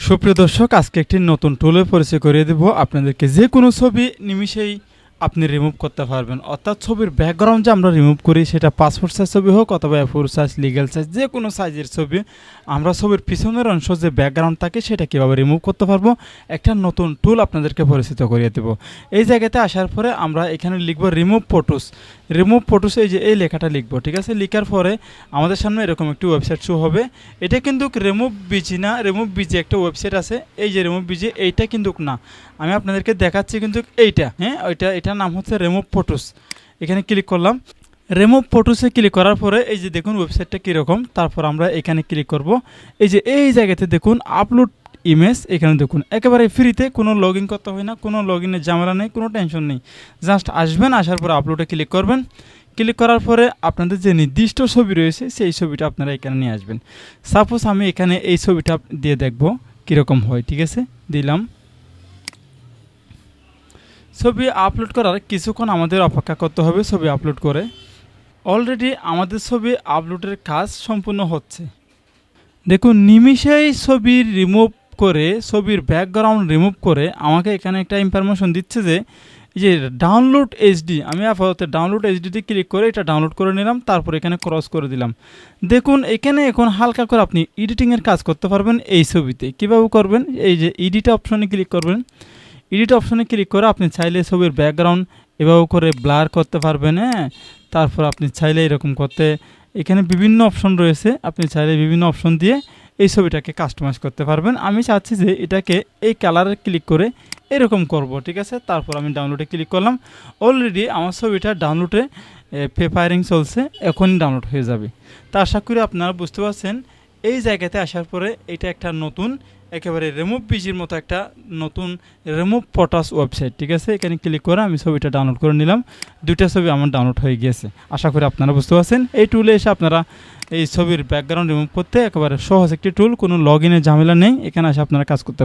সুপ্রিয় দর্শক, আজকে একটি নতুন টুলের পরিচয় করিয়ে দেব আপনাদেরকে। যে কোনো ছবি নিমিষেই আপনি রিমুভ করতে পারবেন। অর্থাৎ ছবির ব্যাকগ্রাউন্ড যে আমরা রিমুভ করি, সেটা পাসপোর্ট সাইজ ছবি হোক অথবা A4 সাইজ, লিগ্যাল সাইজ, যে কোনো সাইজের ছবি, আমরা ছবির পিছনের অংশ যে ব্যাকগ্রাউন্ড থাকে সেটা কীভাবে রিমুভ করতে পারবো, একটা নতুন টুল আপনাদেরকে পরিচিত করিয়ে দেব। এই জায়গাতে আসার পরে আমরা এখানে লিখব রিমুভ ফটোস। রিমুভ ফটোস, এই যে এই লেখাটা লিখব, ঠিক আছে। লিখার পরে আমাদের সামনে এরকম একটি ওয়েবসাইট শো হবে। এটা কিন্তু রিমুভ বিজি না, রিমুভ বিজি একটা ওয়েবসাইট আছে, এই যে রিমুভ বিজি, এইটা কিন্তু না, আমি আপনাদেরকে দেখাচ্ছি কিন্তু এইটা, হ্যাঁ এটার নাম হচ্ছে রিমুভ ফটোস। এখানে ক্লিক করলাম। রিমুভ ফটোসে ক্লিক করার পরে এই যে দেখুন ওয়েবসাইটটা কীরকম। তারপর আমরা এখানে ক্লিক করব। এই যে এই জায়গাতে দেখুন আপলোড ইমেজ, এখানে দেখুন একেবারে ফ্রিতে, কোনো লগ ইন করতে হয় না, কোনো লগ ইনের ঝামেলা নেই, কোনো টেনশন নেই। জাস্ট আসবেন, আসার পরে আপলোডে ক্লিক করবেন। ক্লিক করার পরে আপনাদের যে নির্দিষ্ট ছবি রয়েছে সেই ছবিটা আপনারা এখানে নিয়ে আসবেন। সাপোজ আমি এখানে এই ছবিটা দিয়ে দেখব কীরকম হয়, ঠিক আছে। দিলাম। ছবি আপলোড করার কিছুক্ষণ আমাদের অপেক্ষা করতে হবে। ছবি আপলোড করে অলরেডি আমাদের ছবি আপলোডের কাজ সম্পূর্ণ হচ্ছে। দেখুন নিমিষেই ছবি রিমুভ করে, ছবির ব্যাকগ্রাউন্ড রিমুভ করে আমাকে এখানে একটা ইনফরমেশন দিচ্ছে যে এই যে ডাউনলোড এইচডি, আমি আপাতত ডাউনলোড এইচডিতে ক্লিক করে এটা ডাউনলোড করে নিলাম। তারপর এখানে ক্রস করে দিলাম। দেখুন এখানে এখন হালকা করে আপনি এডিটিংয়ের কাজ করতে পারবেন এই ছবিতে। কীভাবে করবেন, এই যে এডিট অপশনে ক্লিক করবেন। এডিট অপশনে ক্লিক করে আপনি চাইলে ছবির ব্যাকগ্রাউন্ড এভাবে করে ব্লার করতে পারবেন, হ্যাঁ। তারপর আপনি চাইলে এরকম করতে, এখানে বিভিন্ন অপশন রয়েছে, আপনি চাইলে বিভিন্ন অপশন দিয়ে এই ছবিটাকে কাস্টমাইজ করতে পারবেন। আমি চাচ্ছি যে এটাকে এই কালারে ক্লিক করে এরকম করব, ঠিক আছে। তারপর আমি ডাউনলোডে ক্লিক করলাম। অলরেডি আমার ছবিটা ডাউনলোডে প্রিপারিং চলছে, এখনই ডাউনলোড হয়ে যাবে। তা আশা করি আপনারা বুঝতে পারছেন। এই জায়গাতে আসার পরে এটা একটা নতুন, একেবারে রিমুভ বিজির মতো একটা নতুন রিমুভ ফটোস ওয়েবসাইট, ঠিক আছে। এখানে ক্লিক করে আমি ছবিটা ডাউনলোড করে নিলাম। দুইটা ছবি আমার ডাউনলোড হয়ে গিয়েছে। আশা করি আপনারা বুঝতে পারছেন। এই টুলে এসে আপনারা এই ছবির ব্যাকগ্রাউন্ড রিমুভ করতে একেবারে সহজ একটি টুল, কোনো লগ ইনের ঝামেলা নেই। এখানে এসে আপনারা কাজ করতে পারেন।